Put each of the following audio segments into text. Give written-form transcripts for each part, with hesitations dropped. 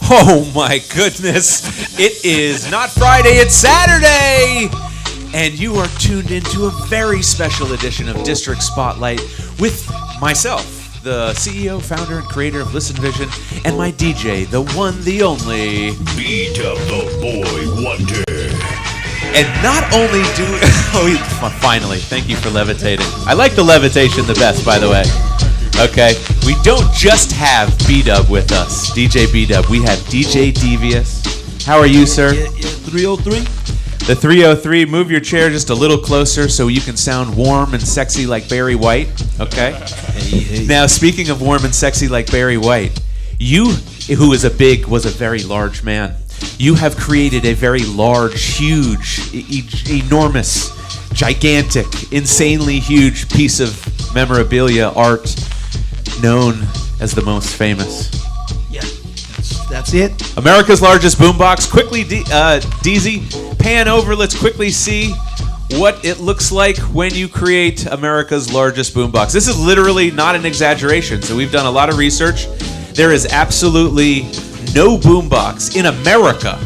Oh my goodness. It is not Friday, it's Saturday. And you are tuned into a very special edition of District Spotlight with myself, the CEO, founder, and creator of Listen Vision, and my DJ, the one, the only... Beat up the boy wonder. And not only do... Oh, finally. Thank you for levitating. I like the levitation the best, by the way. Okay. We don't just have B-Dub with us, DJ B-Dub. We have DJ Dvious. How are you, sir? Yeah, 303. The 303, move your chair just a little closer so you can sound warm and sexy like Barry White, okay? Hey. Now, speaking of warm and sexy like Barry White, you, who was a very large man, you have created a very large, huge, enormous, gigantic, insanely huge piece of memorabilia art known as the most famous. Yeah, that's it. America's largest boombox. Quickly, DZ, pan over. Let's quickly see what it looks like when you create America's largest boombox. This is literally not an exaggeration. So we've done a lot of research. There is absolutely no boombox in America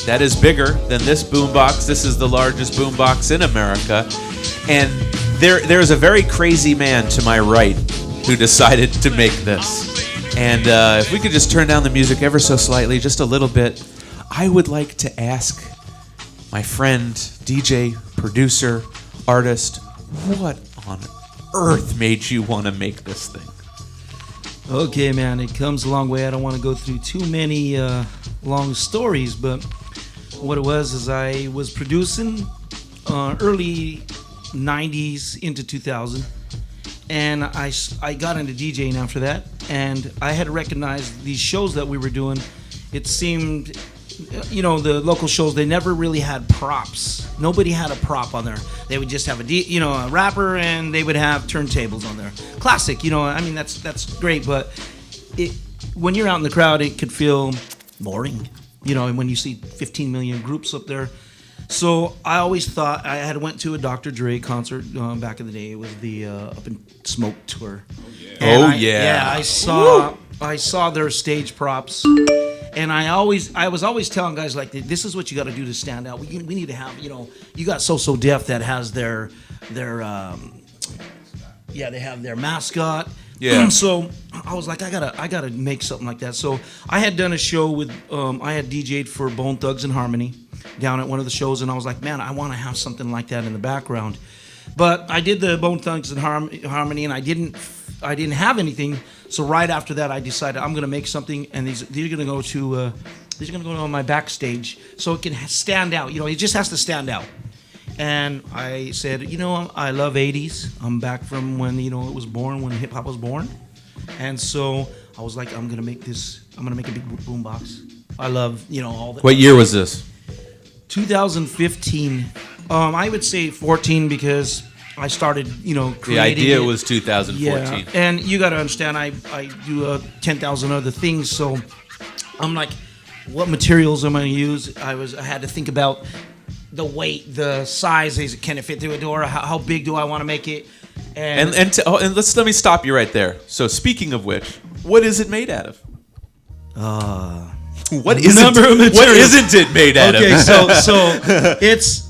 that is bigger than this boombox. This is the largest boombox in America. And there is a very crazy man to my right who decided to make this. And if we could just turn down the music ever so slightly, just a little bit, I would like to ask my friend, DJ, producer, artist, what on earth made you want to make this thing? Okay, man, it comes a long way. I don't want to go through too many long stories, but what it was is I was producing early 90s into 2000, and I got into DJing after that, and I had recognized these shows that we were doing. It seemed, you know, the local shows, they never really had props. Nobody had a prop on there. They would just have a rapper, and they would have turntables on there. Classic, you know. I mean, that's great, but when you're out in the crowd, it could feel boring, you know. And when you see 15 million groups up there, so I always thought I had went to a Dr. Dre concert back in the day. It was the Up in Smoke tour. I saw their stage props. And I was always telling guys, like, this is what you got to do to stand out. We need to have, you know, you got So Def that has their they have their mascot. Yeah. So I was like, I gotta make something like that. So I had done a show with I had DJ'd for Bone Thugs and Harmony down at one of the shows, and I was like, man, I want to have something like that in the background. But I did the Bone Thugs and Harmony, and I didn't have anything. So right after that, I decided I'm gonna make something, and these are gonna go on my backstage, so it can stand out. You know, it just has to stand out. And I said, you know, I love 80s. I'm back from when, you know, it was born, when hip hop was born. And so I was like, I'm gonna make a big boombox. I love, you know, all that. What year was this? 2015. I would say 14 because I started, you know, creating. The idea it. Was 2014. Yeah. And you got to understand, I do 10,000 other things. So I'm like, what materials am I going to use? I had to think about the weight, the size. Can it fit through a door? How big do I want to make it? And let me stop you right there. So speaking of which, what is it made out of? What isn't it made out of? Okay, so it's.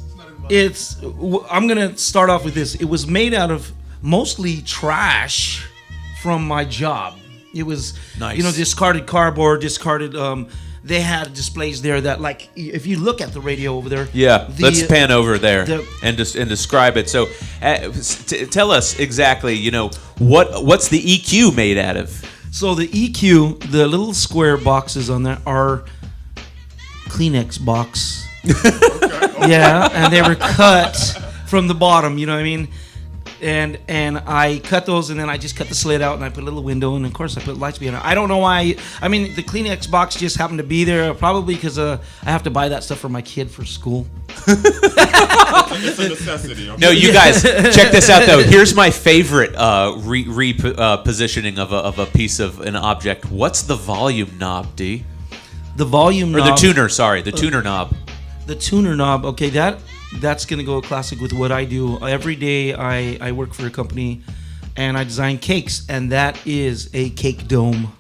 I'm gonna start off with this. It was made out of mostly trash from my job. It was, nice. You know, discarded cardboard, discarded. They had displays there that, like, if you look at the radio over there. Yeah, let's pan over there and describe it. So, tell us exactly. You know, what's the EQ made out of? So the EQ, the little square boxes on there are Kleenex box. Okay. Yeah, and they were cut from the bottom, you know what I mean? And I cut those, and then I just cut the slit out, and I put a little window, and of course I put lights behind it. I don't know why. I mean, the Kleenex box just happened to be there, probably because I have to buy that stuff for my kid for school. It's a necessity. Okay? No, you guys, check this out though. Here's my favorite repositioning of a piece of an object. What's the volume knob, D? The volume knob. Or the tuner, sorry, the tuner knob. The tuner knob, okay, that's going to go classic with what I do. Every day I work for a company and I design cakes, and that is a cake dome.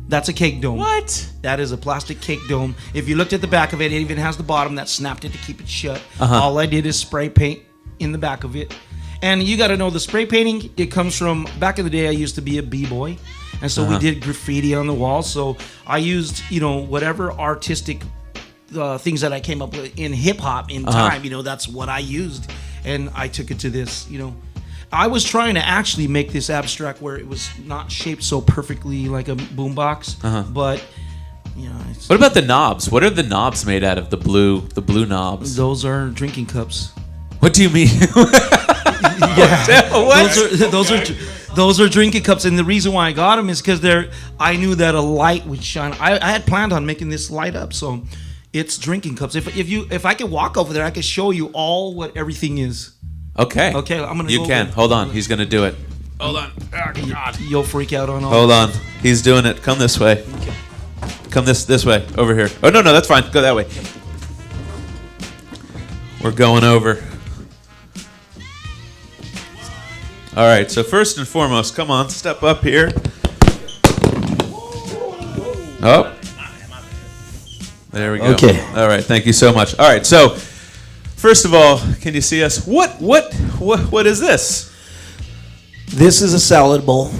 That's a cake dome. What? That is a plastic cake dome. If you looked at the back of it, it even has the bottom that snapped it to keep it shut. All I did is spray paint in the back of it. And you got to know the spray painting, it comes from, back in the day, I used to be a b-boy. And so we did graffiti on the wall. So I used, whatever artistic things that I came up with in hip-hop in time, that's what I used. And I took it to this, I was trying to actually make this abstract where it was not shaped so perfectly like a boombox, but What about the knobs? What are the knobs made out of? The blue knobs. Those are drinking cups. What do you mean? Yeah, What? those are drinking cups, and the reason why I got them is because I knew that a light would shine. I had planned on making this light up, so it's drinking cups. If I could walk over there, I could show you all what everything is. Okay. Okay, I'm gonna. You go can. over. Hold on. He's gonna do it. Hold on. Oh, God. You'll freak out on all. Hold on. He's doing it. Come this way. Okay. Come this way. Over here. Oh no, that's fine. Go that way. We're going over. All right. So first and foremost, come on, step up here. Oh. There we go. Okay. All right. Thank you so much. All right. So first of all, can you see us? What is this? This is a salad bowl.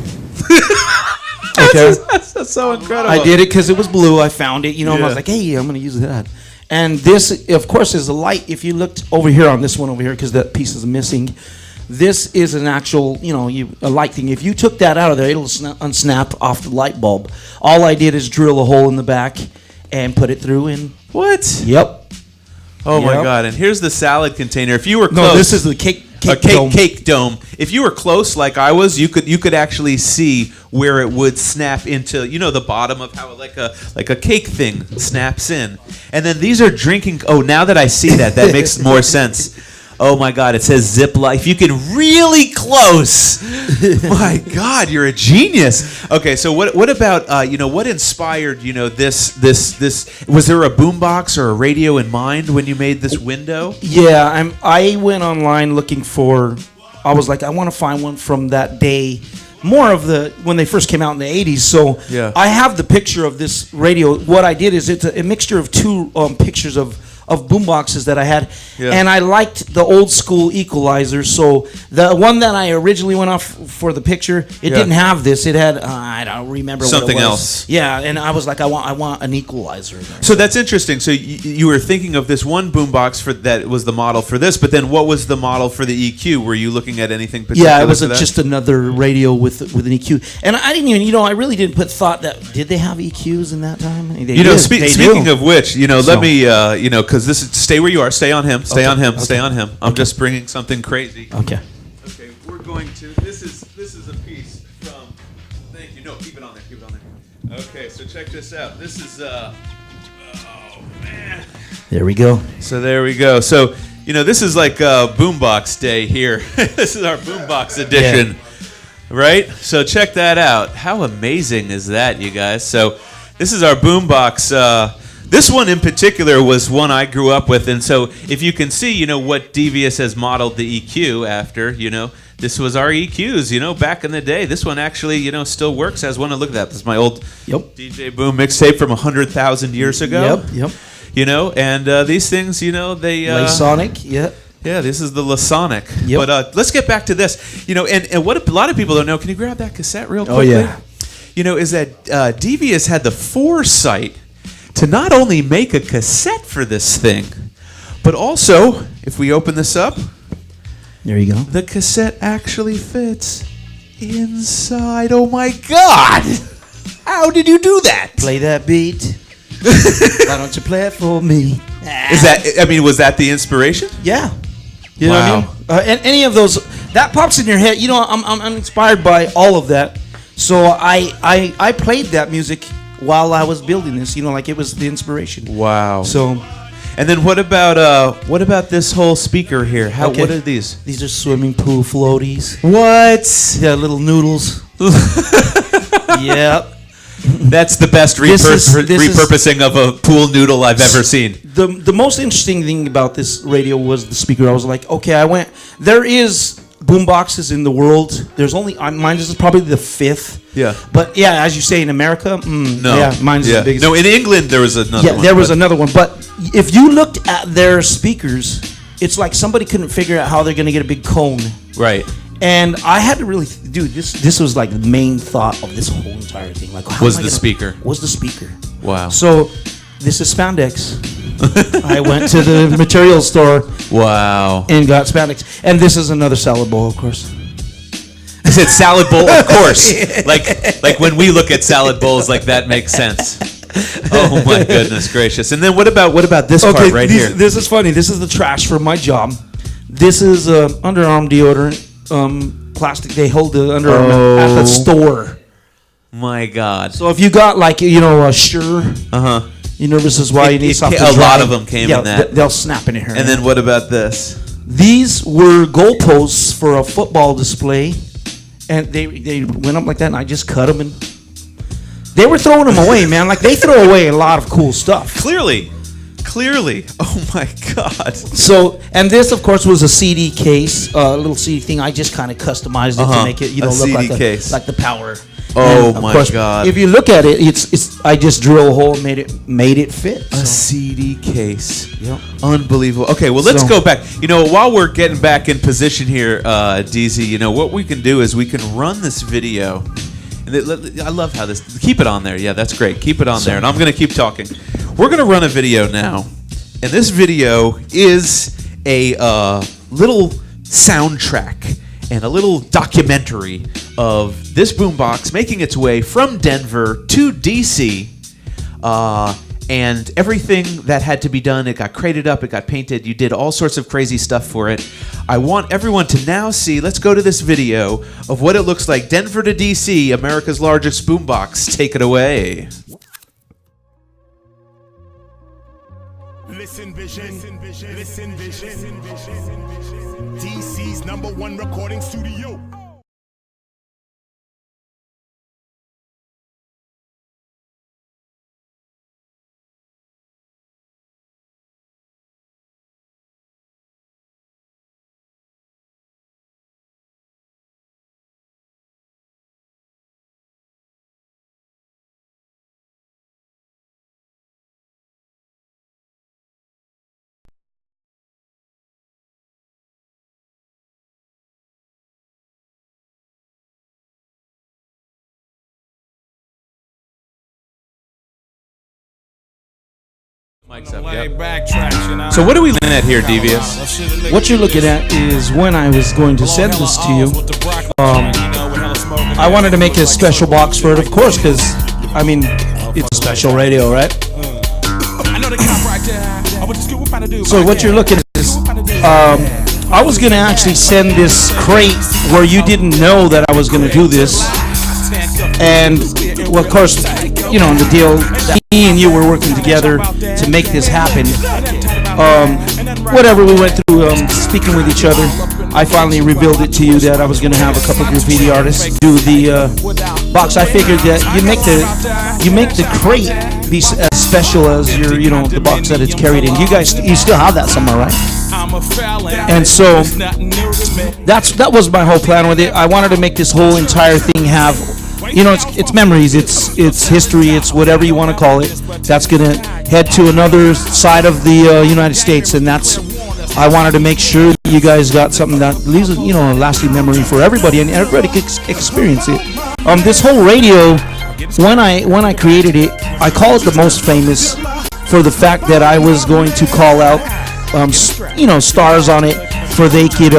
Okay. That's so incredible. I did it because it was blue. I found it. I Yeah. was like, hey, I'm going to use that. And this, of course, is a light. If you looked over here on this one over here, because that piece is missing, this is an actual, a light thing. If you took that out of there, it'll unsnap off the light bulb. All I did is drill a hole in the back and put it through in. What? Yep. Oh my Yep. God! And here's the salad container. If you were close, No, this is the cake dome. cake dome. If you were close, like I was, you could actually see where it would snap into, the bottom of how like a cake thing snaps in. And then these are drinking. Oh, now that I see that makes more sense. Oh my God! It says zip line. If you get really close, my God, you're a genius. Okay, so what about what inspired this? Was there a boombox or a radio in mind when you made this window? Yeah, I went online looking for. I was like, I want to find one from that day, more of when they first came out in the '80s. So Yeah. I have the picture of this radio. What I did is it's a mixture of two pictures of boomboxes that I had, Yeah. and I liked the old school equalizer. So the one that I originally went off for the picture, it didn't have this. It had I don't remember Something what it was. else. Yeah, and I was like, I want an equalizer. There. So that's interesting. So you were thinking of this one boombox that was the model for this, but then what was the model for the EQ? Were you looking at anything particular? Yeah, it was for that? just another radio with an EQ, and I didn't even, I really didn't put thought that did they have EQs in that time? They did. They speaking do. of which, let So- me, because this is stay where you are, stay on him, stay Okay, on him, okay. stay on him. I'm just bringing something crazy. Okay. Okay, we're going to. This is a piece from. Thank you. No, keep it on there. Keep it on there. Okay, so check this out. This is. Oh man. There we go. So there we go. So this is like Boombox Day here. This is our Boombox edition, right? So check that out. How amazing is that, you guys? So this is our Boombox. This one in particular was one I grew up with, and so if you can see, what Dvious has modeled the EQ after, this was our EQs, back in the day. This one actually, still works as one. Look at that. This is my old DJ Boom mixtape from 100,000 years ago. Yep. And these things, they... Lasonic, yeah. Yeah, this is the Lasonic. Yep. But let's get back to this. And what a lot of people don't know, can you grab that cassette real quickly? Oh, yeah. Is that Dvious had the foresight to not only make a cassette for this thing, but also, if we open this up, There you go. the cassette actually fits inside. Oh my God! How did you do that? Play that beat. Why don't you play it for me? Was that the inspiration? Yeah. You know Wow. what I mean? And any of those that pops in your head. I'm inspired by all of that. So I played that music while I was building this. Like it was the inspiration. Wow. So. And then what about this whole speaker here? Okay. What are these? These are swimming pool floaties. What? Yeah, little noodles. Yep. That's the best This is- repurposing of a pool noodle I've ever seen. The most interesting thing about this radio was the speaker. I was like, okay, there is boom boxes in the world. There's only mine. This is probably the fifth. Yeah. But yeah, as you say, in America, No. yeah, mine's the biggest. No, in England there was another Yeah, one. there was another one. But if you looked at their speakers, it's like somebody couldn't figure out how they're going to get a big cone. Right. And I had to really, dude, this was like the main thought of this whole entire thing. Like, how Was am I the gonna- speaker. Was the speaker. Wow. So, this is spandex. I went to the materials store Wow. and got spandex. And this is another salad bowl, of course. I said salad bowl, of course. like when we look at salad bowls, like that makes sense. Oh my goodness gracious! And then what about this part right here? This is funny. This is the trash from my job. This is underarm deodorant, plastic. They hold the underarm at the store. My God. So if you got like a Sure, you're nervous as why you need something. A lot of them came in that. They'll snap in your hair. And then what about this? These were goalposts for a football display, and they went up like that, and I just cut them and. They were throwing them away, man. Like, they throw away a lot of cool stuff. Clearly. Oh my God. So, and this, of course, was a CD case, a little CD thing. I just kind of customized it to make it, look CD like case. like the Power. Oh And, of my course, God. If you look at it, it's I just drill a hole, and made it fit. A CD case. Yep. Unbelievable. Okay, well, let's So- go back. While we're getting back in position here, DZ, what we can do is we can run this video. And I love how this. Keep it on there. Yeah, that's great. Keep it on there. And I'm going to keep talking. We're going to run a video now. And this video is a little soundtrack and a little documentary of this boombox making its way from Denver to DC. And everything that had to be done, it got crated up, it got painted. You did all sorts of crazy stuff for it. I want everyone to now see, let's go to this video of what it looks like. Denver to DC, America's largest boombox. Take it away. Listen vision, listen vision. DC's #1 recording studio. Mike's up, Like yep. backtrack, you know. So what are we looking at here, Dvious? What you're looking at is when I was going to send this to you. I wanted to make a special box for it, of course, because it's special radio, right? So what you're looking at is, I was gonna actually send this crate where you didn't know that I was gonna do this, and well, of course, the deal that me and you were working together to make this happen. Whatever we went through, speaking with each other, I finally revealed it to you that I was gonna have a couple graffiti artists do the box. I figured that you make the crate be as special as your, the box that it's carried in. You still have that somewhere, right? And so that was my whole plan with it. I wanted to make this whole entire thing have, it's memories, it's history, it's whatever you want to call it. That's gonna head to another side of the United States, and I wanted to make sure that you guys got something that leaves a lasting memory for everybody, and everybody could experience it. This whole radio, when I created it, I call it the most famous for the fact that I was going to call out stars on it for they could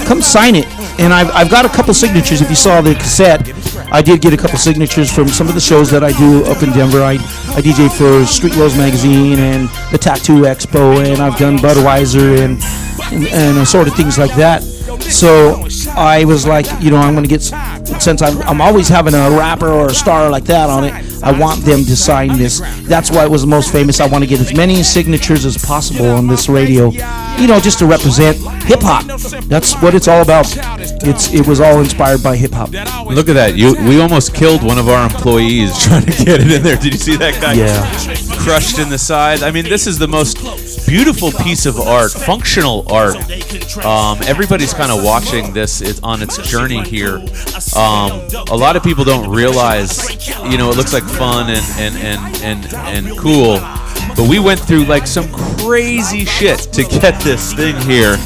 come sign it. And I've got a couple signatures. If you saw the cassette, I did get a couple signatures from some of the shows that I do up in Denver. I DJ for Street Rose Magazine and the Tattoo Expo, and I've done Budweiser and sort of things like that. So I was like, I'm going to get, since I'm always having a rapper or a star like that on it, I want them to sign this. That's why it was the most famous. I want to get as many signatures as possible on this radio, just to represent hip hop. That's what it's all about. It was all inspired by hip hop. Look at that. We almost killed one of our employees trying to get it in there. Did you see that guy? Yeah. Crushed in the side. I mean, this is the most beautiful piece of art, functional art. Everybody's kind of watching this on its journey here. A lot of people don't realize, it looks like fun and cool, but we went through like some crazy shit to get this thing here.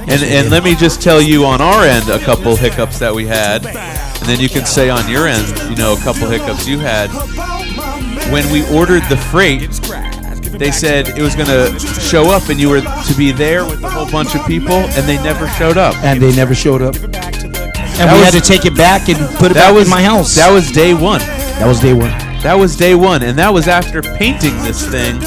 And let me just tell you on our end a couple hiccups that we had, and then you can say on your end, a couple hiccups you had. When we ordered the freight, they said it was going to show up and you were to be there with a whole bunch of people, and they never showed up. And we had to take it back and put it back in my house. That was day one. That was day one. That was day one, and that was after painting this thing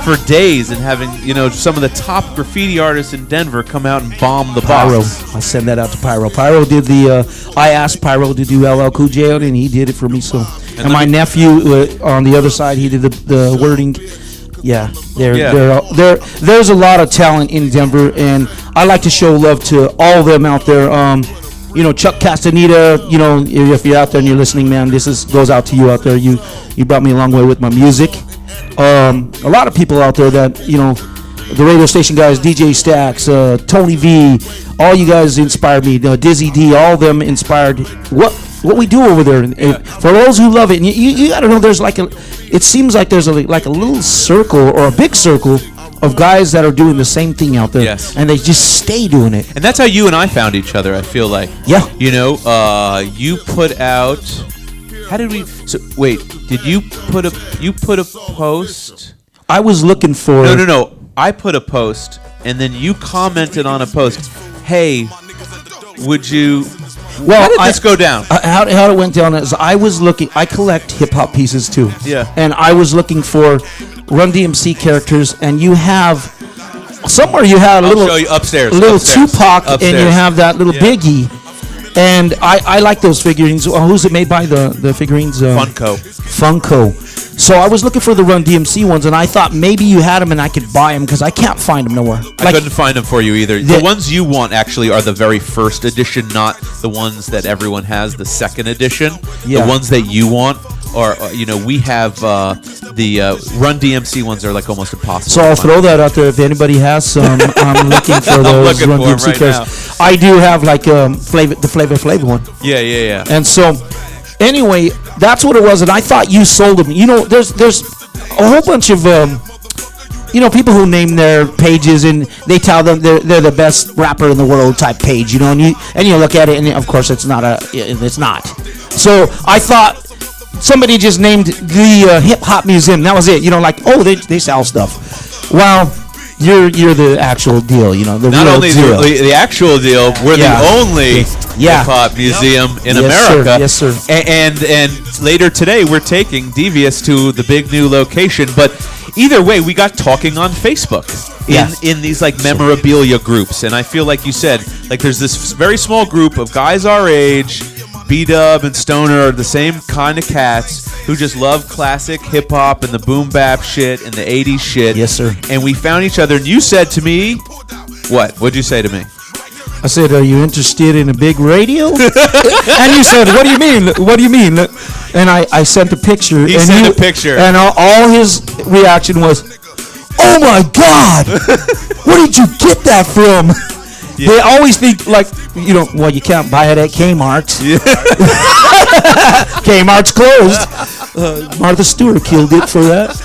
for days and having, some of the top graffiti artists in Denver come out and bomb the Pyro. box. I send that out to Pyro. Pyro did I asked Pyro to do LL Cool J on it, and he did it for me. So, and my nephew on the other side, he did the wording. Yeah, there's a lot of talent in Denver, and I like to show love to all of them out there. Chuck Castaneda, if you're out there and you're listening, man, this goes out to you out there. You brought me a long way with my music. A lot of people out there that, the radio station guys, DJ Stacks, Tony V, all you guys inspired me. Dizzy D, all of them inspired what we do over there. And for those who love it, and you got to know, there's it seems like there's a little circle or a big circle of guys that are doing the same thing out there. Yes. And they just stay doing it. And that's how you and I found each other, I feel like. Yeah. You put out... How did we... So, wait, did you put a post? I was looking for... No. I put a post, and then you commented on a post. Hey, would you... Well, how did this go down? How it went down is I was looking... I collect hip-hop pieces, too. Yeah. And I was looking for Run DMC characters, and you have... Somewhere you had a little... I'll show you upstairs. A little upstairs, Tupac, upstairs. and you have that little Biggie. And I like those figurines. Who's it made by, the figurines? Funko. So I was looking for the Run DMC ones, and I thought maybe you had them and I could buy them because I can't find them nowhere. I couldn't find them for you either. The ones you want actually are the very first edition, not the ones that everyone has, the second edition. Yeah. The ones that you want are, we have the Run DMC ones are like almost impossible. So I'll throw that out there if anybody has some. I'm looking for those Run DMC right characters. I do have like the Flavor Flav one. Yeah. And so, anyway, that's what it was, and I thought you sold them. There's a whole bunch of people who name their pages and they tell them they're the best rapper in the world type page, and you look at it and of course it's not. So I thought somebody just named the Hip Hop Museum. That was it. They sell stuff. Well, you're the actual deal. The not real only deal. the actual deal. We're the only hip hop museum in America. Yes, sir. And later today we're taking Dvious to the big new location. But either way, we got talking on Facebook in these like memorabilia groups, and I feel like you said there's this very small group of guys our age. B-Dub and Stoner are the same kind of cats who just love classic hip-hop and the boom-bap shit and the 80s shit. Yes, sir. And we found each other, and you said to me, what? What'd you say to me? I said, are you interested in a big radio? And you said, what do you mean? What do you mean? And I sent a picture. He sent a picture. And all his reaction was, oh, my God! Where did you get that from? Yeah. They always think you can't buy it at Kmart. Yeah. Kmart's closed. Martha Stewart killed it for that.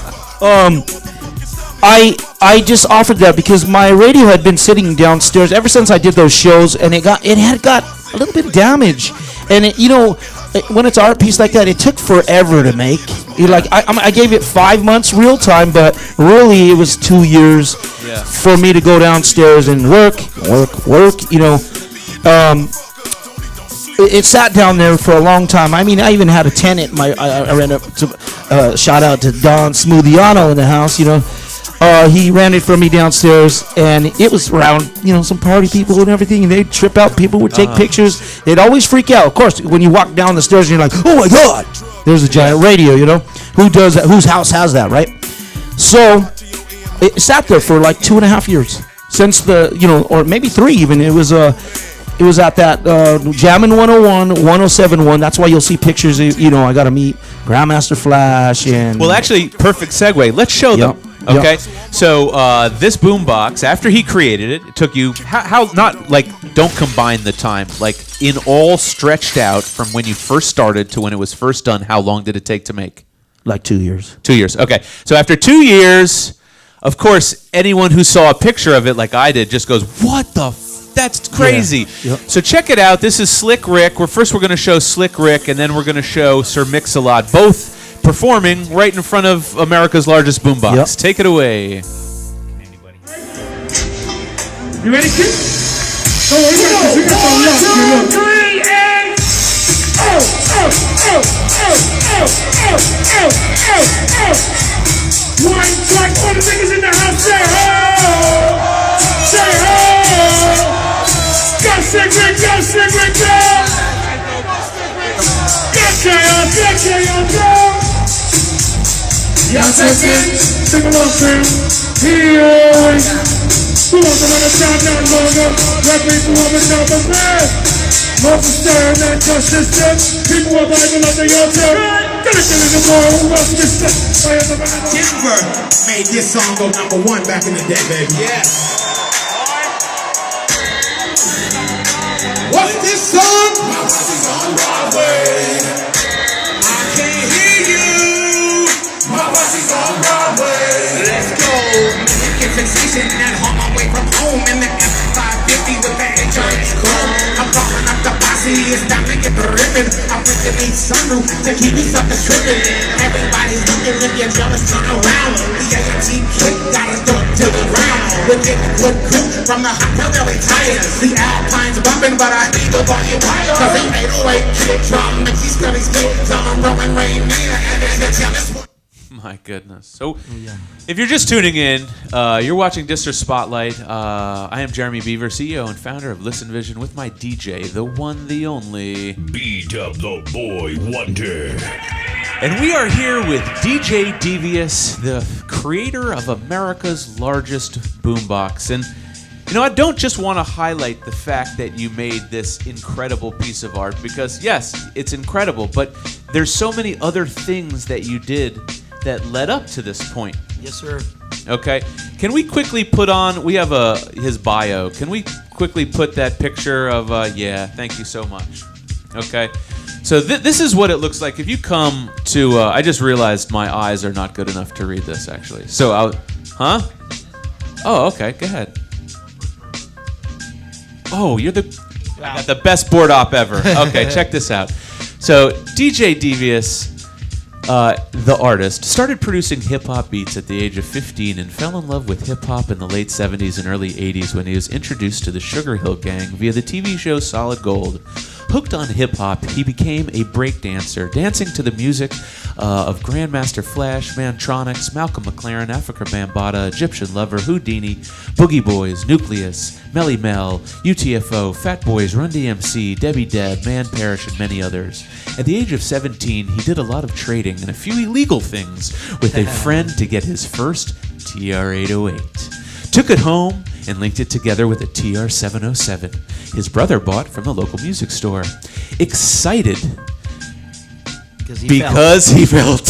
I just offered that because my radio had been sitting downstairs ever since I did those shows, and it had got a little bit of damage. And when it's art piece like that, it took forever to make. I gave it 5 months real time, but really it was 2 years for me to go downstairs and work. It sat down there for a long time. I mean, I even had a tenant. I ran up to shout out to Don Smoothiano in the house. He ran it for me downstairs, and it was around some party people and everything, and they'd trip out. People would take pictures. They'd always freak out. Of course, when you walk down the stairs, and you're like, oh my God. There's a giant radio, you know. Who does that? Whose house has that, right? So it sat there for like 2.5 years since the, you know, or maybe 3 even. It was at that Jammin' 101, 1071. That's why you'll see pictures. You know, I got to meet Grandmaster Flash and. Well, actually, perfect segue. Let's show them. Okay, so this boombox, after he created it, it took you how not like don't combine the time, like in all stretched out from when you first started to when it was first done. How long did it take to make? Like 2 years. 2 years. Okay, so after 2 years, of course, anyone who saw a picture of it like I did just goes, "What the? That's crazy." Yeah. Yep. So check it out. This is Slick Rick. We're going to show Slick Rick, and then we're going to show Sir Mix-a-Lot, both performing right in front of America's largest boombox. Yep. Take it away. You ready, kid? So we got this. We got some love. 1, 2, 3, and one track. All the niggas in the house say ho, say ho. Go Slick Rick, go Slick Rick, go. Get y'all, go. Y'all sing along, fam. Here. Who wants another shot, not longer? Let me do up and down the bed. More for staring at your system. People are Bible on the altar. Finishing in the world, who else gets set? Denver made this song go #1 back in the day, baby. Yes. What's this song? My body's on Broadway. I can't hear you. My posse's on Broadway. Let's go. Get fixation at home, away from home in the F550 with the HRX chrome. I'm calling up the posse, it's time to get the ribbon. I'm freaking each sunroof to keep me suckers tripping. Everybody's looking if you're jealous, turn around. The AT kick got us stuck to the ground. We're getting good crew from the hotel that we tired. The Alpine's bumping, but I need the volume higher. Cause the 808 kick drum makes these scullies feel. I'm rolling rain, and then the jealous one. My goodness. So, if you're just tuning in, you're watching Distor Spotlight. I am Jeremy Beaver, CEO and founder of Listen Vision, with my DJ, the one, the only. Beat up the boy wonder. And we are here with DJ Dvious, the creator of America's largest boombox. And, you know, I don't just want to highlight the fact that you made this incredible piece of art, because, yes, it's incredible, but there's so many other things that you did that led up to this point. Yes, sir. Okay. Can we quickly put on, we have his bio. Can we quickly put that picture of, yeah, thank you so much. Okay. So this is what it looks like. If you come to, I just realized my eyes are not good enough to read this, actually. So, huh? Oh, okay. Go ahead. Oh, you're I got the best board op ever. Okay, check this out. So, DJ Dvious, the artist, started producing hip-hop beats at the age of 15 and fell in love with hip-hop in the late 70s and early 80s when he was introduced to the Sugar Hill Gang via the TV show Solid Gold. Hooked on hip-hop, he became a breakdancer, dancing to the music of Grandmaster Flash, Mantronix, Malcolm McLaren, Africa Bambaataa, Egyptian Lover, Houdini, Boogie Boys, Nucleus, Melly Mel, UTFO, Fat Boys, Run DMC, Debbie Deb, Man Parrish, and many others. At the age of 17, he did a lot of trading and a few illegal things with a friend to get his first TR-808. Took it home and linked it together with a TR-707 his brother bought from the local music store. Excited because he felt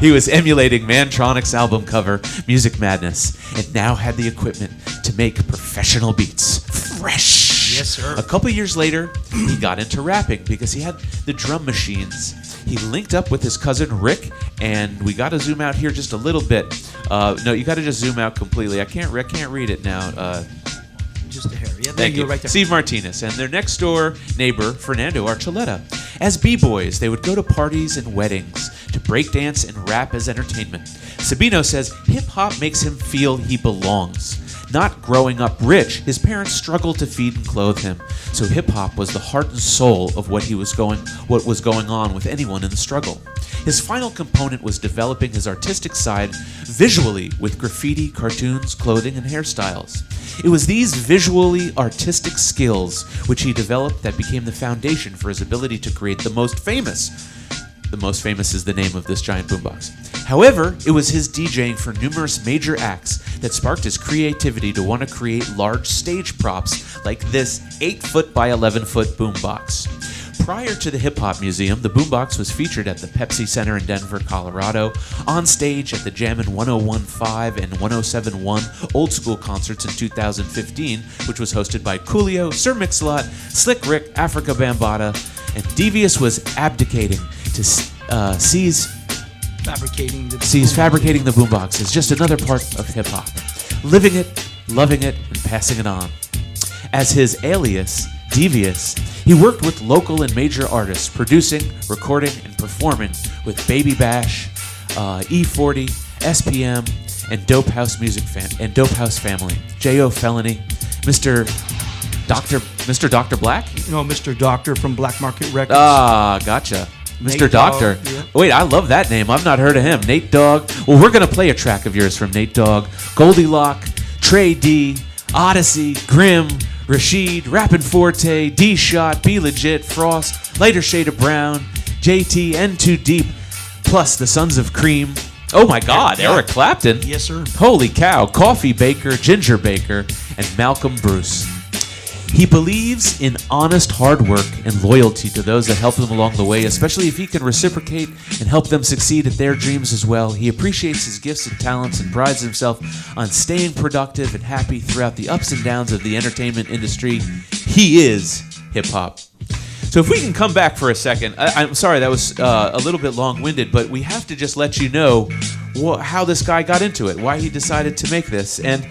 he was emulating Mantronix's album cover, Music Madness, and now had the equipment to make professional beats. Fresh! Yes, sir. A couple years later, he got into rapping because he had the drum machines. He linked up with his cousin Rick, and we got to zoom out here just a little bit. No, you got to just zoom out completely. I can't read it now. Just a hair. Yeah, Thank you. Right there. Steve Martinez and their next door neighbor, Fernando Archuleta. As b-boys, they would go to parties and weddings to breakdance and rap as entertainment. Sabino says hip-hop makes him feel he belongs. Not growing up rich, his parents struggled to feed and clothe him, so hip-hop was the heart and soul of what was going on with anyone in the struggle. His final component was developing his artistic side visually with graffiti, cartoons, clothing, and hairstyles. It was these visually artistic skills which he developed that became the foundation for his ability to create the most famous The most famous is the name of this giant boombox. However, it was his DJing for numerous major acts that sparked his creativity to want to create large stage props like this 8-foot by 11-foot boombox. Prior to the Hip Hop Museum, the boombox was featured at the Pepsi Center in Denver, Colorado, on stage at the Jammin' 1015 and 1071 Old School concerts in 2015, which was hosted by Coolio, Sir Mix-a-Lot, Slick Rick, Africa Bambaataa, and Dvious was abdicating to cease fabricating the boombox as just another part of hip-hop, living it, loving it, and passing it on. As his alias, Dvious, he worked with local and major artists, producing, recording, and performing with Baby Bash, E40, SPM, and Dope House Family, J.O. Felony, Mr. Dr. Black? No, Mr. Doctor from Black Market Records. Ah, gotcha. Mr. Nate Doctor. Dogg, yeah. Wait, I love that name. I've not heard of him. Nate Dogg. Well, we're going to play a track of yours from Nate Dogg, Goldilock, Trey D, Odyssey, Grim, Rashid, Rappin' Forte, D-Shot, Be Legit, Frost, Lighter Shade of Brown, JT, and Too Deep, plus the Sons of Cream. Oh my God, Yeah. Eric Clapton. Yes, sir. Holy cow, Coffee Baker, Ginger Baker, and Malcolm Bruce. He believes in honest hard work and loyalty to those that help him along the way, especially if he can reciprocate and help them succeed at their dreams as well. He appreciates his gifts and talents and prides himself on staying productive and happy throughout the ups and downs of the entertainment industry. He is hip-hop. So if we can come back for a second, I'm sorry that was a little bit long-winded, but we have to just let you know how this guy got into it, why he decided to make this, and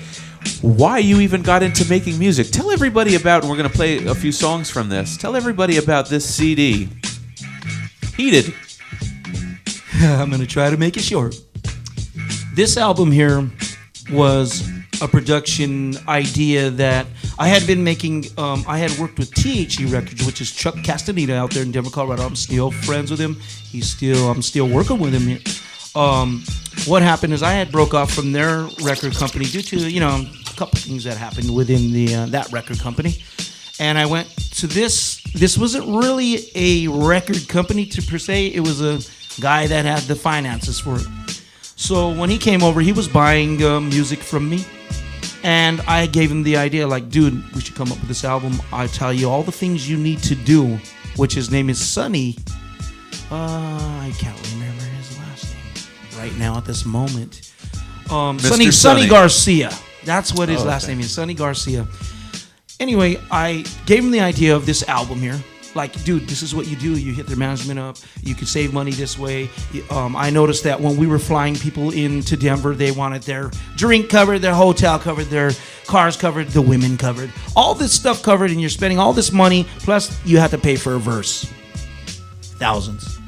why you even got into making music. Tell everybody about, and we're going to play a few songs from this, tell everybody about this CD. Heated. I'm going to try to make it short. This album here was a production idea that I had been making. I had worked with THE Records, which is Chuck Castaneda out there in Denver, Colorado. I'm still friends with him. I'm still working with him. What happened is I had broke off from their record company due to a couple things that happened within that record company, and I went to this. This wasn't really a record company per se. It was a guy that had the finances for it. So when he came over, he was buying music from me, and I gave him the idea, like, dude, we should come up with this album. I tell you all the things you need to do, which his name is Sonny. I can't remember his last name right now at this moment. Sonny Garcia. That's what his last name is, Sonny Garcia. Anyway, I gave him the idea of this album here. Like, dude, this is what you do. You hit their management up. You can save money this way. I noticed that when we were flying people into Denver, they wanted their drink covered, their hotel covered, their cars covered, the women covered. All this stuff covered, and you're spending all this money, plus you have to pay for a verse. Thousands.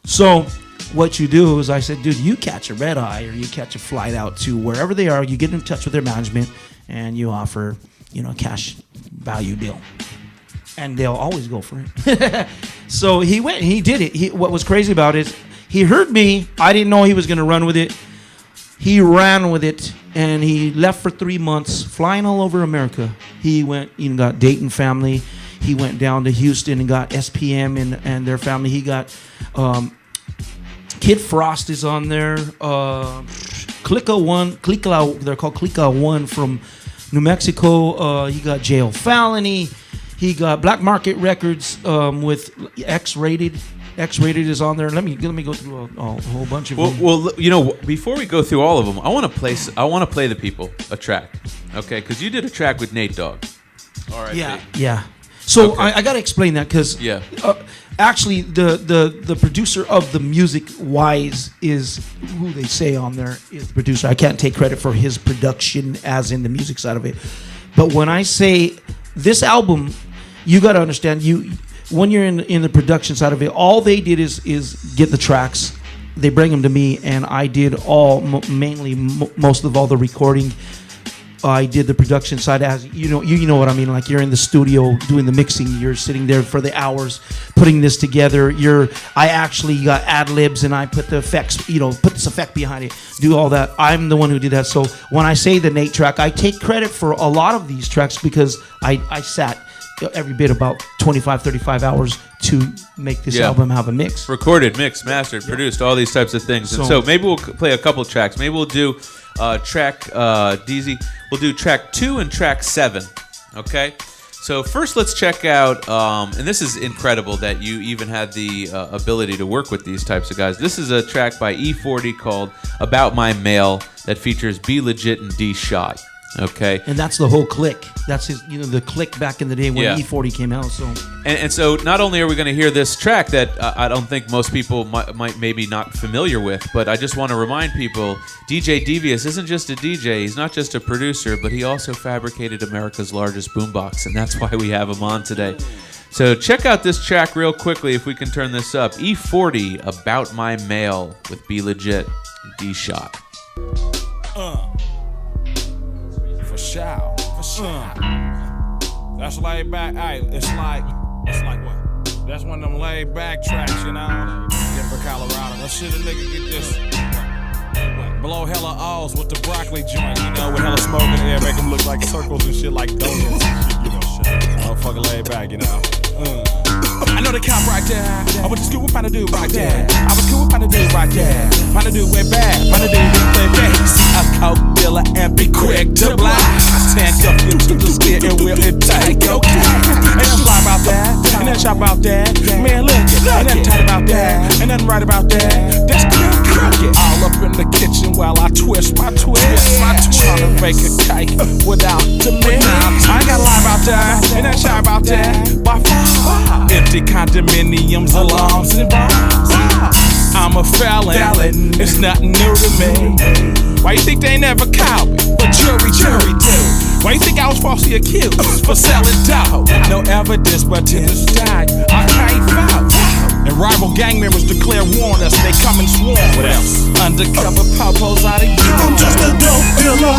So what you do is I said, dude, you catch a red eye or you catch a flight out to wherever they are. You get in touch with their management, and you offer, a cash value deal. And they'll always go for it. So he went, he did it. What was crazy about it is he heard me. I didn't know he was going to run with it. He ran with it, and he left for 3 months, flying all over America. He went and got Dayton family. He went down to Houston and got SPM and their family. He got Kid Frost is on there. Clica, they're called Clica One from New Mexico. He got J.O. Felony. He got Black Market Records with X-Rated. X-Rated is on there. Let me go through a whole bunch of them. Well, before we go through all of them, I want to play the people a track, okay? Because you did a track with Nate Dogg. All right. Yeah. So Okay. I got to explain that because actually the producer of the music wise is who they say on there is the producer. I can't take credit for his production as in the music side of it, but when I say this album, you got to understand, when you're in the production side of it, all they did is get the tracks, they bring them to me, and I did most of all the recording. I did the production side, as you know what I mean. Like, you're in the studio doing the mixing, you're sitting there for the hours putting this together. I actually got ad libs, and I put the effects, put this effect behind it, do all that. I'm the one who did that. So when I say the Nate track, I take credit for a lot of these tracks because I sat every bit about 25, 35 hours to make this album have a mix. Recorded, mixed, mastered, produced, all these types of things. And so maybe we'll play a couple tracks. Maybe we'll do track DZ. We'll do track 2 and track 7. Okay. So first, let's check out, and this is incredible that you even had the ability to work with these types of guys. This is a track by E40 called "About My Mail" that features Be Legit and D Shot. Okay, and that's the whole click. That's his, the click back in the day when E40 came out. So, and so not only are we going to hear this track that I don't think most people might maybe not familiar with, but I just want to remind people, DJ Dvious isn't just a DJ. He's not just a producer, but he also fabricated America's largest boombox, and that's why we have him on today. So check out this track real quickly if we can turn this up. E40, "About My Mail" with Be Legit and D Shot. For sure. That's laid back. Hey, it's like what? That's one of them laid back tracks, Denver, Colorado. Let's see the nigga get this. Blow hella O's with the broccoli joint, with hella smoke in the air, make them look like circles and shit, like donuts and shit, Motherfucker laid back, I know the cop right there. I went to school with my dude right there. I was cool with my dude right there. My dude went bad. My dude didn't play bass. A coke dealer and be quick to blast. Handcuff you to the steer and will it take, okay? Ain't nothing fly about that. Ain't nothing sharp about that. Man, look it. Ain't nothing tight about that. Ain't nothing right about that. That's crooked. All up in the kitchen while I twist my twist. Trying to bake a cake without the mix. I ain't gotta lie about that. Ain't nothing shy about that. By far. Empty condominiums, alarms, and bombs. I'm a felon, it's nothing new to me. Why you think they never caught me? But jury do. Why you think I was falsely accused for selling dope? No evidence, but to this day, I can't vouch. And rival gang members declare war on us, they come and swarm. What else? Undercover popos out of you. I'm just a dope dealer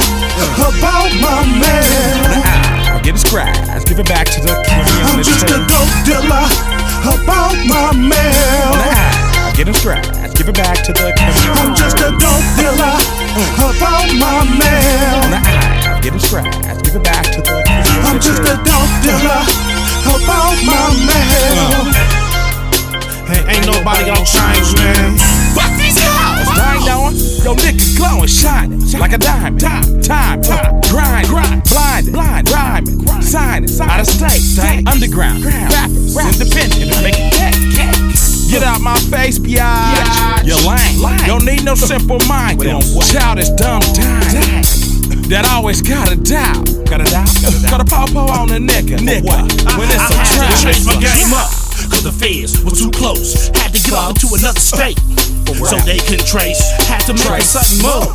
about my man. I'll get his cries, give it back to the community. I'm just a dope dealer about my man. I'll get his cries, give it back to the community. I'm just a dope dealer about my man. I'll get his cries, give it back to the community. I'm just a dope dealer about my man. Hey, ain't nobody gonna change, man. Fuck these hoes! I ain't knowin'. Yo, nigga glowin', shining like a diamond. Time, grind, blinded, rhyming, signing, out of state, underground, rappers, independent, make it cake. Get out my face, biatch. You're lame. Don't need no simple mind. Childish, dumb time. That always gotta doubt. Got a pawpaw on a nigga. When it's a trap. Changed my game up, cause the feds were too close. Had to get off to another state, so they couldn't trace. Had to make a sudden move,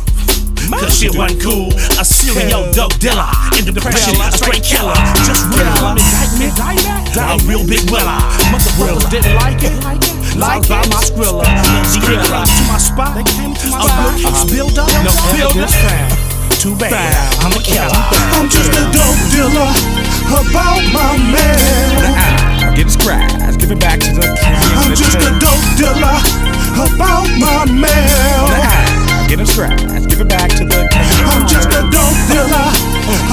cause shit wasn't cool. A serial dope dealer, in depression, a straight killer. Just real indictment, a real big willer. Motherfuckers didn't like it. Like by my skrilla. They came to my spot. I'm good, build up, no evidence found. Too bad, I'm a killer. I'm just a dope dealer about my man. I'll get his cries, give it back to the community. I'm just a dope dealer about my man. I'll get his cries, give it back to the community. I'm just a dope dealer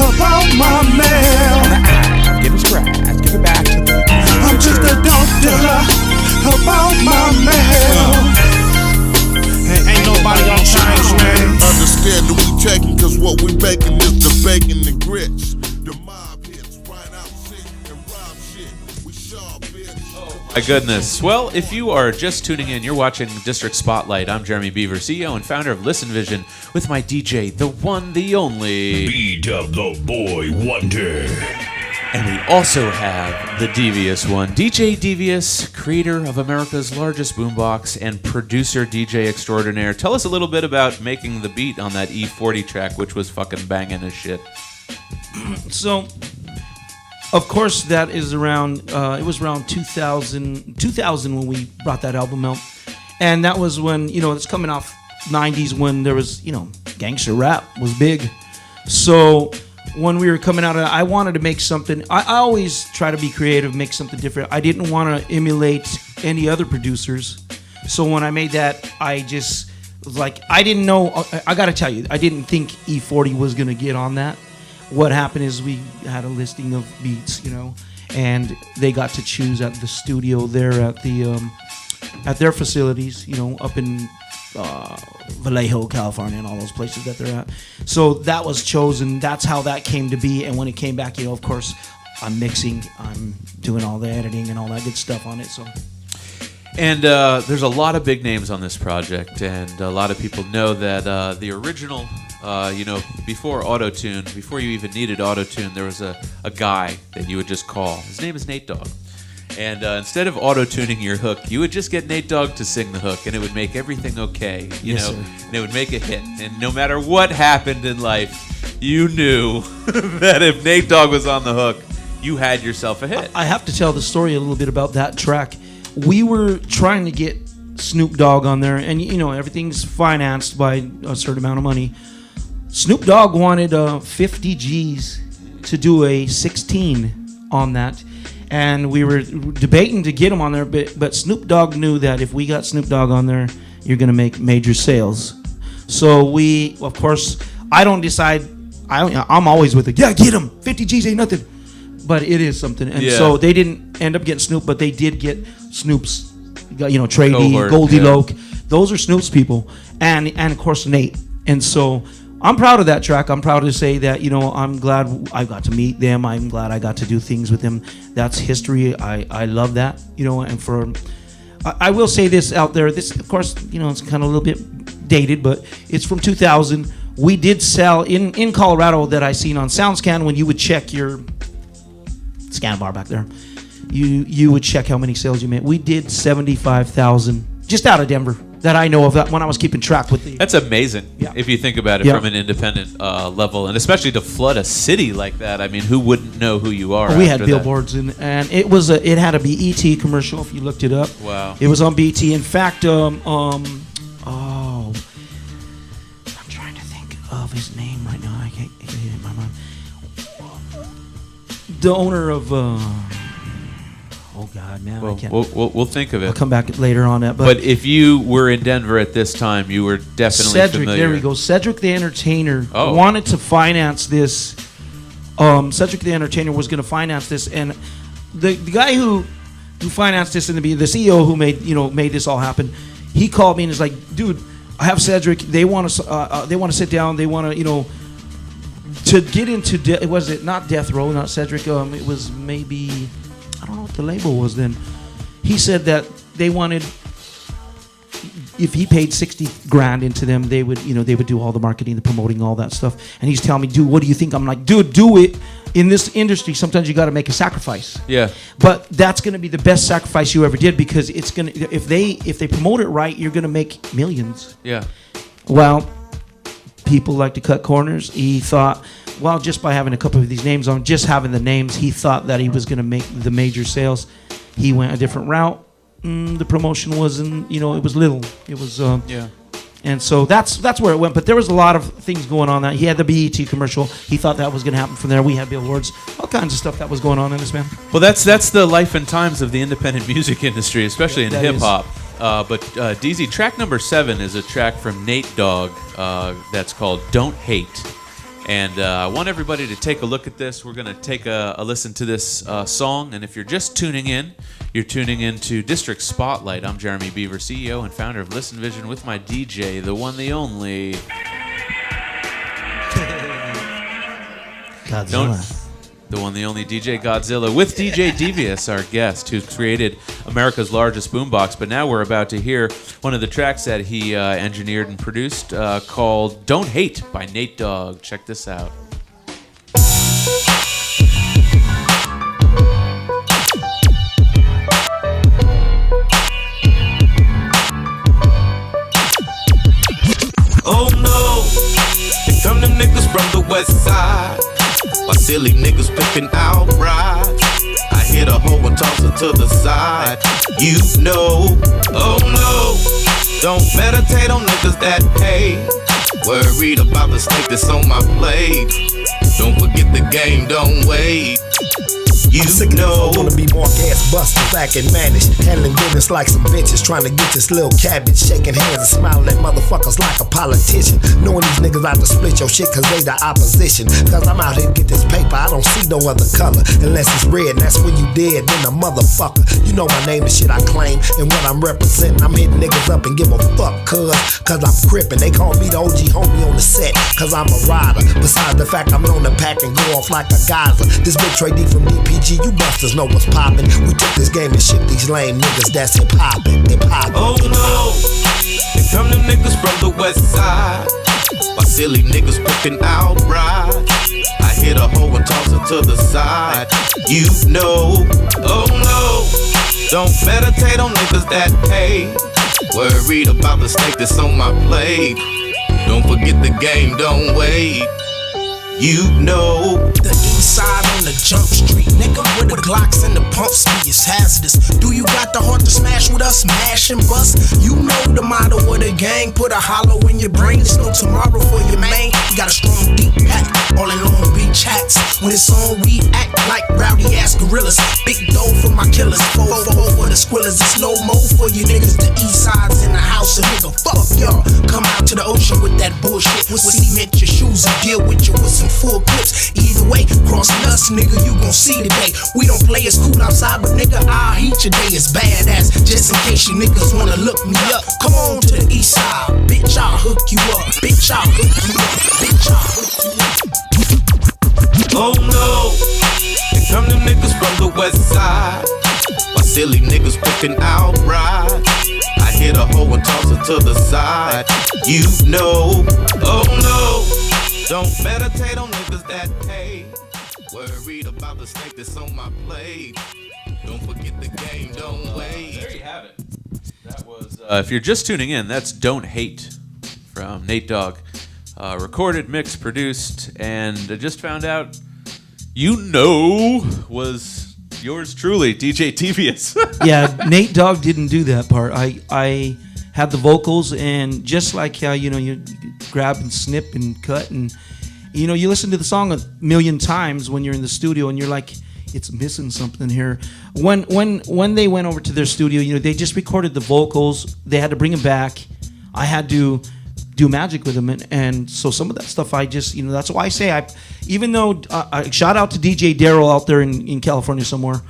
about my man. I'll get his cries, give it back to the community. I'm just a dope dealer about my man. Hey, ain't nobody gonna change, man. Understand that we taking, cause what we baking is the bacon and grits. The mob hits, right out shit and rob shit. We sharp, bitch. My goodness. Well, if you are just tuning in, you're watching District Spotlight. I'm Jeremy Beaver, CEO and founder of Listen Vision, with my DJ, the one, the only. B-Dub the Boy Wonder. And we also have the Dvious one. DJ Dvious, creator of America's largest boombox and producer DJ extraordinaire. Tell us a little bit about making the beat on that E40 track, which was fucking banging as shit. So, of course, that is around, it was around 2000 when we brought that album out. And that was when, it's coming off 90s when there was, gangster rap was big. So when we were coming out, I wanted to make something. I always try to be creative, make something different. I didn't want to emulate any other producers. So when I made that, I just was like, I didn't know. I got to tell you, I didn't think E40 was going to get on that. What happened is we had a listing of beats, and they got to choose at the studio there at their facilities, up in Vallejo, California, and all those places that they're at. So that was chosen. That's how that came to be. And when it came back, of course, I'm mixing, I'm doing all the editing and all that good stuff on it. So. And there's a lot of big names on this project, and a lot of people know that the original, before Auto-Tune, before you even needed Auto-Tune, there was a guy that you would just call. His name is Nate Dogg. And instead of auto-tuning your hook, you would just get Nate Dogg to sing the hook, and it would make everything okay, Yes, sir. and it would make a hit. And no matter what happened in life, you knew that if Nate Dogg was on the hook, you had yourself a hit. I have to tell the story a little bit about that track. We were trying to get Snoop Dogg on there, and everything's financed by a certain amount of money. Snoop Dogg wanted 50 G's to do a 16 on that, and we were debating to get him on there, but Snoop Dogg knew that if we got Snoop Dogg on there, you're going to make major sales. So we, of course, I don't decide. I'm always with it. Yeah, get him. 50 G's ain't nothing. But it is something. And so they didn't end up getting Snoop, but they did get Snoop's, Trey D, Goldie Loke. Those are Snoop's people. And of course, Nate. And so I'm proud of that track. I'm proud to say that, I'm glad I got to meet them. I'm glad I got to do things with them. That's history. I love that, and I will say this out there. This, of course, it's kind of a little bit dated, but it's from 2000. We did sell in Colorado that I seen on SoundScan when you would check your scan bar back there. You would check how many sales you made. We did 75,000 just out of Denver that I know of, that when I was keeping track with the. That's amazing. Yeah. If you think about it from an independent level, and especially to flood a city like that. I mean, who wouldn't know who you are? We had billboards and it had a BET commercial if you looked it up. Wow. It was on BET. In fact, I'm trying to think of his name right now. I can't get it in my mind. The owner of oh God, man, I can't. We'll think of it. I'll come back later on that. But if you were in Denver at this time, you were definitely Cedric, familiar. there we go. Cedric the Entertainer Oh. wanted to finance this. Cedric the Entertainer was going to finance this, and the guy who financed this and the CEO who made this all happen, he called me and was like, "Dude, I have Cedric. They want to sit down. They want to get into was it not Death Row, not Cedric? It was maybe, I don't know what the label was then. He said that they wanted, if he paid 60 grand into them, they would do all the marketing, the promoting, all that stuff. And he's telling me, dude, what do you think? I'm like, dude, do it. In this industry, sometimes you got to make a sacrifice. Yeah. But that's going to be the best sacrifice you ever did, because it's going to, if they promote it right, you're going to make millions. Yeah. Well, people like to cut corners. He thought, well, just by having a couple of these names on, just having the names, he thought that he was going to make the major sales. He went a different route. The promotion wasn't, it was little. It was, and so that's where it went. But there was a lot of things going on. That he had the BET commercial. He thought that was going to happen from there. We had billboards, all kinds of stuff that was going on in this, man. Well, that's the life and times of the independent music industry, especially in That hip hop. But DZ, track number 7 is a track from Nate Dogg that's called "Don't Hate," and I want everybody to take a look at this. We're going to take a listen to this song, and if you're just tuning in, you're tuning into District Spotlight. I'm Jeremy Beaver, CEO and founder of Listen Vision, with my DJ, the one, the only. The one, the only DJ Godzilla, with DJ Dvious, our guest, who created America's largest boombox. But now we're about to hear one of the tracks that he engineered and produced called "Don't Hate" by Nate Dogg. Check this out. Oh no, here come the niggas from the west side. My silly niggas picking out rides. I hit a hoe and toss her to the side. You know, oh no, don't meditate on niggas that pay. Worried about the steak that's on my plate. Don't forget the game, don't wait. You know. I wanna be more gas busters, acting mannish, handling business like some bitches, trying to get this little cabbage, shaking hands and smiling at motherfuckers like a politician. Knowing these niggas out to split your shit cause they the opposition. Cause I'm out here to get this paper, I don't see no other color unless it's red, and that's when you dead, then a motherfucker. You know my name and shit I claim and what I'm representing. I'm hitting niggas up and give a fuck cause I'm crippin'. They call me the OG homie on the set cause I'm a rider. Besides the fact I'm on the pack and go off like a geyser. This big Trey D from DPG, you busters know what's poppin'. We took this game and shit these lame niggas that's hip hoppin'. Oh no, here come them niggas from the west side. My silly niggas picking outright. I hit a hoe and toss it to the side. You know, oh no, don't meditate on niggas that pay. Worried about the steak that's on my plate. Don't forget the game, don't wait. You know. The east side on the jump street, nigga, with the Glocks and the pump speed is hazardous. Do you got the heart to smash with us, smash and bust? You know the motto of the gang, put a hollow in your brain. There's no tomorrow for your man. We got a strong deep pack, all in Long Beach hats. When it's on, we act like rowdy ass gorillas. Big dough for my killers, 4-4 for the squillers. It's no more for you niggas. The east side's in the house, and nigga, fuck y'all. Come out to the ocean with that bullshit. With cement your shoes and deal with you with some full clips. Either way, crossing us, nigga, you gon' see today. We don't play it cool outside, but nigga, I'll heat your day. It's badass, just in case you niggas wanna look me up. Come on to the east side, bitch, I'll hook you up. Bitch, I'll hook you up. Bitch, I'll hook you up. Oh no, here come them niggas from the west side. My silly niggas picking outright. I hit a hoe and toss it to the side. You know, oh no, don't meditate on niggas that pay. Worried about the steak that's on my plate. Don't forget the game, don't wait. There you have it. That was. If you're just tuning in, that's "Don't Hate" from Nate Dogg. Recorded, mixed, produced, and I just found out, was yours truly, DJ Dvious. Yeah, Nate Dogg didn't do that part. I had the vocals, and just like how you grab and snip and cut, and you listen to the song a million times when you're in the studio, and you're like, it's missing something here. When they went over to their studio, they just recorded the vocals. They had to bring them back. I had to do magic with them, and so some of that stuff I just that's why I say even though shout out to DJ Daryl out there in California somewhere.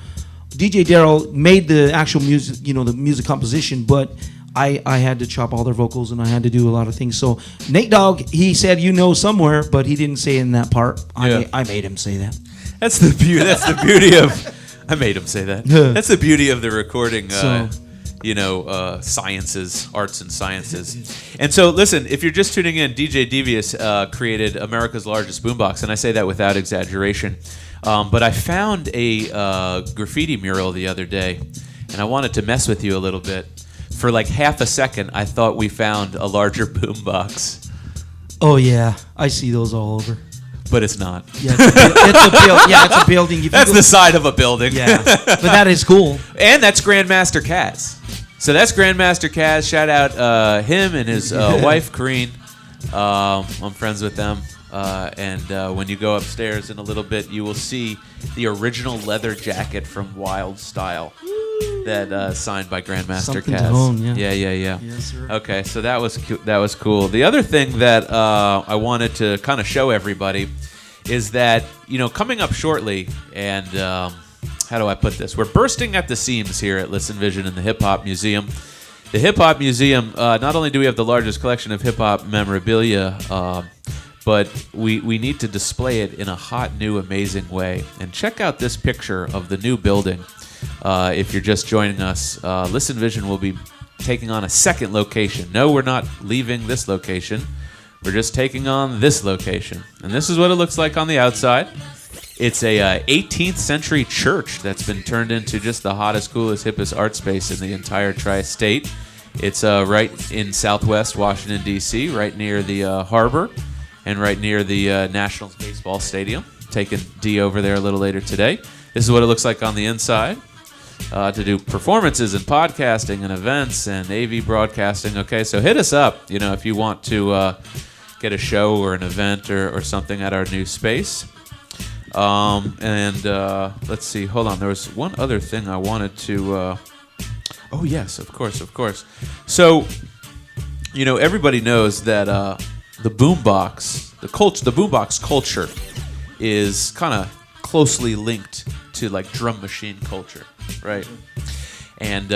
DJ Daryl made the actual music, the music composition, but I had to chop all their vocals and I had to do a lot of things. So Nate Dogg, he said somewhere, but he didn't say in that part. I made him say that. That's the beauty. That's the beauty of. I made him say that. That's the beauty of the recording. Sciences, arts and sciences. And so, listen, if you're just tuning in, DJ Dvious created America's largest boombox, and I say that without exaggeration. But I found a graffiti mural the other day, and I wanted to mess with you a little bit. For like half a second, I thought we found a larger boombox. Oh, yeah. I see those all over. But it's not. Yeah, it's a building. That's the side of a building. Yeah, but that is cool. And that's Grandmaster Kaz. So that's Grandmaster Kaz. Shout out him and his wife, Kareen. I'm friends with them. And when you go upstairs in a little bit, you will see the original leather jacket from Wild Style that signed by Grandmaster Something Kaz. To own, yeah. Yeah. Yes, sir. Okay, so that was cool. The other thing that I wanted to kind of show everybody is that coming up shortly, and how do I put this? We're bursting at the seams here at Listen Vision in the Hip Hop Museum. The Hip Hop Museum. Not only do we have the largest collection of hip hop memorabilia, but we need to display it in a hot, new, amazing way. And check out this picture of the new building. If you're just joining us, Listen Vision will be taking on a second location. No, we're not leaving this location. We're just taking on this location. And this is what it looks like on the outside. It's a 18th century church that's been turned into just the hottest, coolest, hippest art space in the entire tri-state. It's right in southwest Washington, D.C., right near the harbor and right near the Nationals baseball stadium. Taking D over there a little later today. This is what it looks like on the inside. To do performances and podcasting and events and AV broadcasting. Okay, so hit us up, if you want to get a show or an event or something at our new space. Let's see. Hold on. There was one other thing I wanted to. Oh yes, of course. So, everybody knows that the boombox, the boombox culture, is kind of closely linked to like drum machine culture, right? And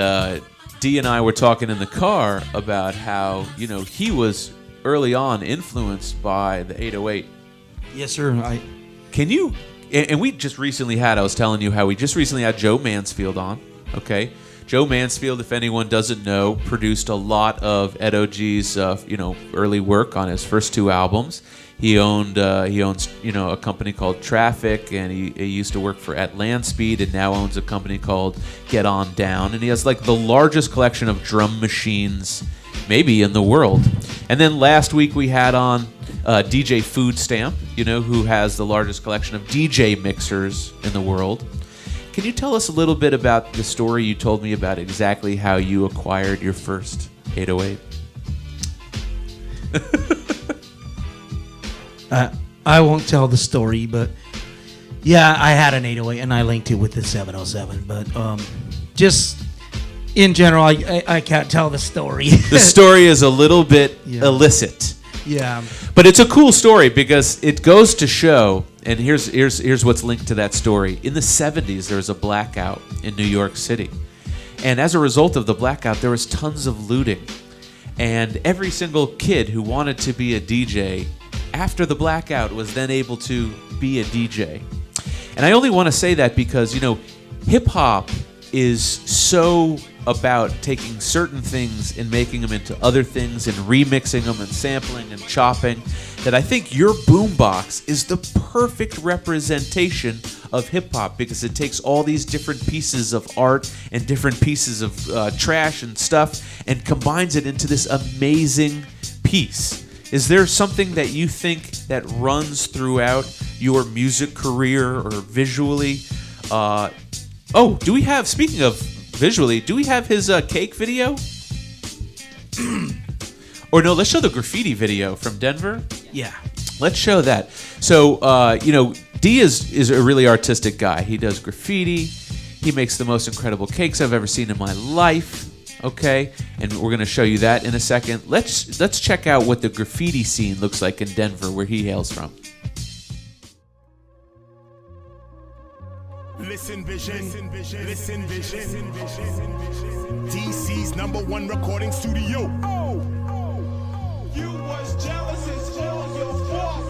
D and I were talking in the car about how he was early on influenced by the 808. Yes, sir. Can you? And we just recently had. I was telling you how we just recently had Joe Mansfield on. Okay, Joe Mansfield, if anyone doesn't know, produced a lot of Ed O.G.'s early work on his first 2 albums. He owns a company called Traffic, and he used to work for At Land Speed, and now owns a company called Get On Down, and he has like the largest collection of drum machines maybe in the world. And then last week we had on DJ Food Stamp, who has the largest collection of DJ mixers in the world. Can you tell us a little bit about the story you told me about exactly how you acquired your first 808? I won't tell the story, but yeah, I had an 808 and I linked it with the 707. But just in general, I can't tell the story. The story is a little bit illicit. Yeah. But it's a cool story because it goes to show, and here's what's linked to that story. In the 70s, there was a blackout in New York City. And as a result of the blackout, there was tons of looting. And every single kid who wanted to be a DJ after the blackout was then able to be a DJ. And I only want to say that because, hip-hop is so about taking certain things and making them into other things and remixing them and sampling and chopping, that I think your boombox is the perfect representation of hip-hop because it takes all these different pieces of art and different pieces of trash and stuff and combines it into this amazing piece. Is there something that you think that runs throughout your music career or visually? Do we have, speaking of visually, do we have his cake video? Or no, let's show the graffiti video from Denver. Yeah. Let's show that. So, D is a really artistic guy. He does graffiti. He makes the most incredible cakes I've ever seen in my life. Okay, and we're gonna show you that in a second. Let's check out what the graffiti scene looks like in Denver, where he hails from. Listen vision, listen vision. DC's #1 recording studio. You was jealous, it's all your fault.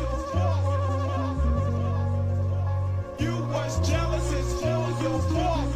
You was jealous, it's all your fault.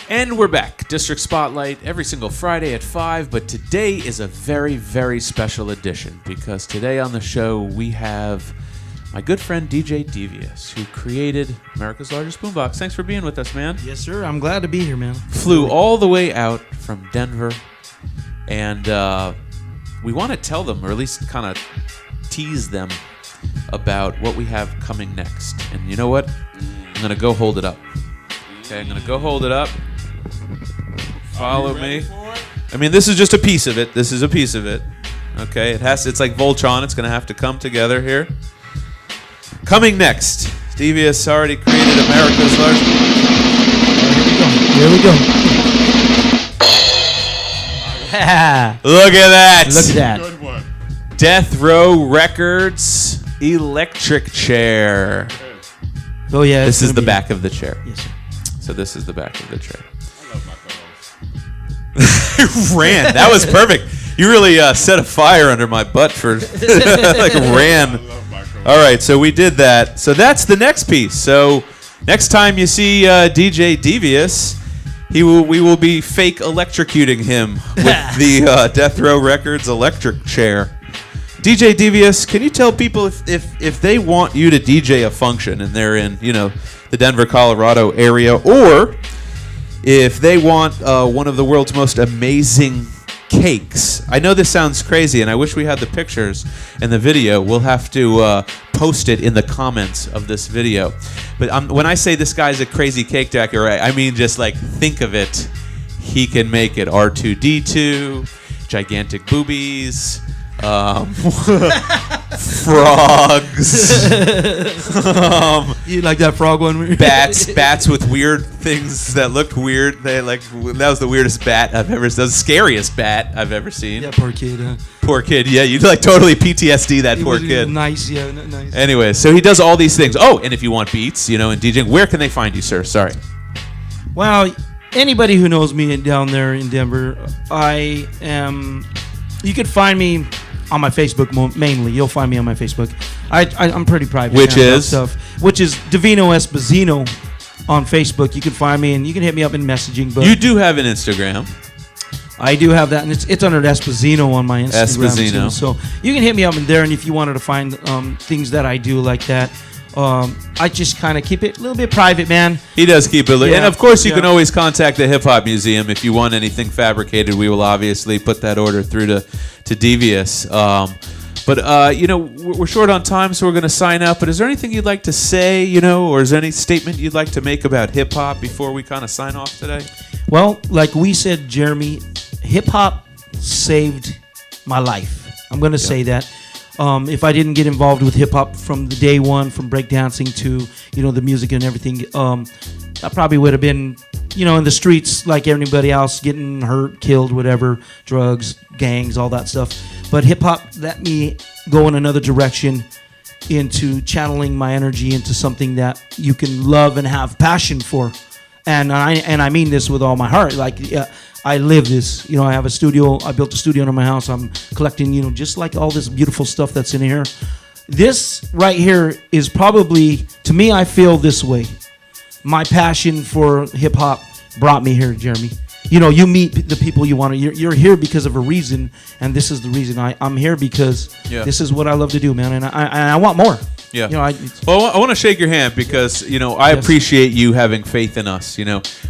And we're back. District Spotlight every single Friday at 5, but today is a very, very special edition because today on the show we have my good friend DJ Dvious, who created America's largest boombox. Thanks for being with us, man. Yes, sir. I'm glad to be here, man. Flew all the way out from Denver, and we want to tell them, or at least kind of tease them, about what we have coming next. And you know what? I'm going to go hold it up. Okay, I'm going to go hold it up. Follow me. I mean, this is just a piece of it. This is a piece of it. Okay, it's like Voltron. It's going to have to come together here. Coming next, Dvious already created America's largest. Here we go. Look at that. Look at that. Good one. Death Row Records electric chair. Oh, yeah. This is the back of the chair. Yes, sir. So this is the back of the chair. I love my co-host. Ran. That was perfect. You really set a fire under my butt for like ran. I love my co-host. All right, so we did that. So that's the next piece. So next time you see DJ Dvious, we will be fake electrocuting him with the Death Row Records electric chair. DJ Dvious, can you tell people if they want you to DJ a function and they're in, the Denver, Colorado area, or if they want one of the world's most amazing cakes? I know this sounds crazy, and I wish we had the pictures and the video. We'll have to post it in the comments of this video. But when I say this guy's a crazy cake decker, I mean just like think of it. He can make it R2-D2, gigantic boobies, frogs. You like that frog one? Bats with weird things that looked weird. That was the weirdest bat I've ever seen. The scariest bat I've ever seen. Yeah, poor kid. Poor kid. Yeah, you'd like totally PTSD that poor kid. Nice, yeah, nice. Anyway, so he does all these things. Oh, and if you want beats, and DJing, where can they find you, sir? Sorry. Well, anybody who knows me down there in Denver, you could find me on my Facebook mainly. You'll find me on my Facebook. I'm pretty private. Which is Divino Esposito on Facebook. You can find me and you can hit me up in messaging. But you do have an Instagram. I do have that, and it's under Esposito on my Instagram too. So you can hit me up in there, and if you wanted to find things that I do like that. I just kind of keep it a little bit private, man. He does keep it. And of course, you can always contact the Hip Hop Museum if you want anything fabricated. We will obviously put that order through to Dvious. But we're short on time, so we're going to sign out. But is there anything you'd like to say, or is there any statement you'd like to make about hip hop before we kind of sign off today? Well, like we said, Jeremy, hip hop saved my life. I'm going to say that. If I didn't get involved with hip hop from the day one, from breakdancing to the music and everything, I probably would have been in the streets like everybody else, getting hurt, killed, whatever, drugs, gangs, all that stuff. But hip hop let me go in another direction, into channeling my energy into something that you can love and have passion for, and I mean this with all my heart. I live this. I have a studio. I built a studio in my house. I'm collecting, just like all this beautiful stuff that's in here. This right here is probably, to me, I feel this way. My passion for hip hop brought me here, Jeremy. You meet the people you want to. You're here because of a reason, and this is the reason. I'm here because this is what I love to do, man, and I want more. Yeah. I want to shake your hand because I appreciate you having faith in us.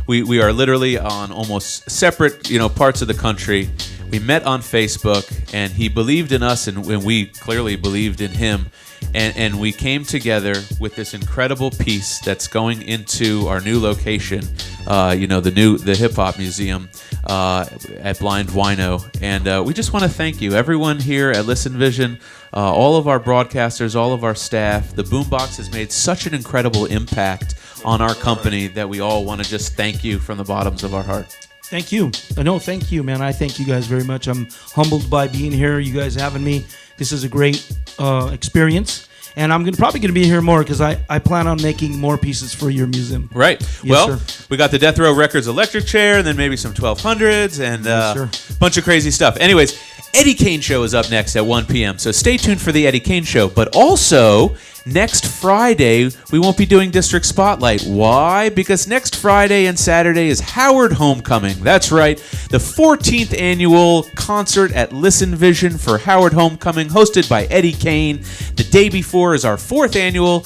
We are literally on almost separate parts of the country. We met on Facebook, and he believed in us, and we clearly believed in him. And we came together with this incredible piece that's going into our new location, the Hip Hop Museum at Blind Wino. And we just want to thank you, everyone here at Listen Vision, all of our broadcasters, all of our staff. The Boombox has made such an incredible impact on our company that we all want to just thank you from the bottoms of our heart. Thank you. No, thank you, man. I thank you guys very much. I'm humbled by being here, you guys having me. This is a great experience. And I'm probably going to be here more because I plan on making more pieces for your museum. Right. Yes, sir. We got the Death Row Records electric chair, and then maybe some 1200s and a bunch of crazy stuff. Anyways, Eddie Kane Show is up next at 1 p.m. So stay tuned for the Eddie Kane Show. But also, Next Friday, we won't be doing District Spotlight. Why? Because next Friday and Saturday is Howard Homecoming. That's right, the 14th annual concert at Listen Vision for Howard Homecoming, hosted by Eddie Kane. The day before is our 4th annual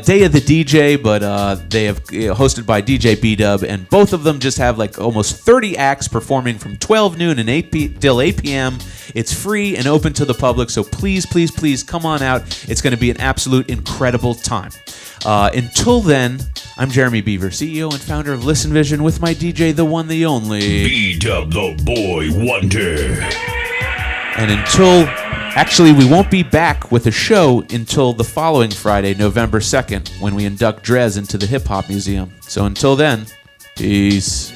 Day of the DJ, but they have hosted by DJ B-Dub, and both of them just have like almost 30 acts performing from 12 noon and 8 till 8 p.m. It's free and open to the public, so please, please, please come on out. It's going to be an absolute incredible time. Until then, I'm Jeremy Beaver, CEO and founder of Listen Vision, with my DJ, the one, the only B-Dub, the boy wonder. And until... Actually, we won't be back with a show until the following Friday, November 2nd, when we induct Drez into the Hip Hop Museum. So until then, peace.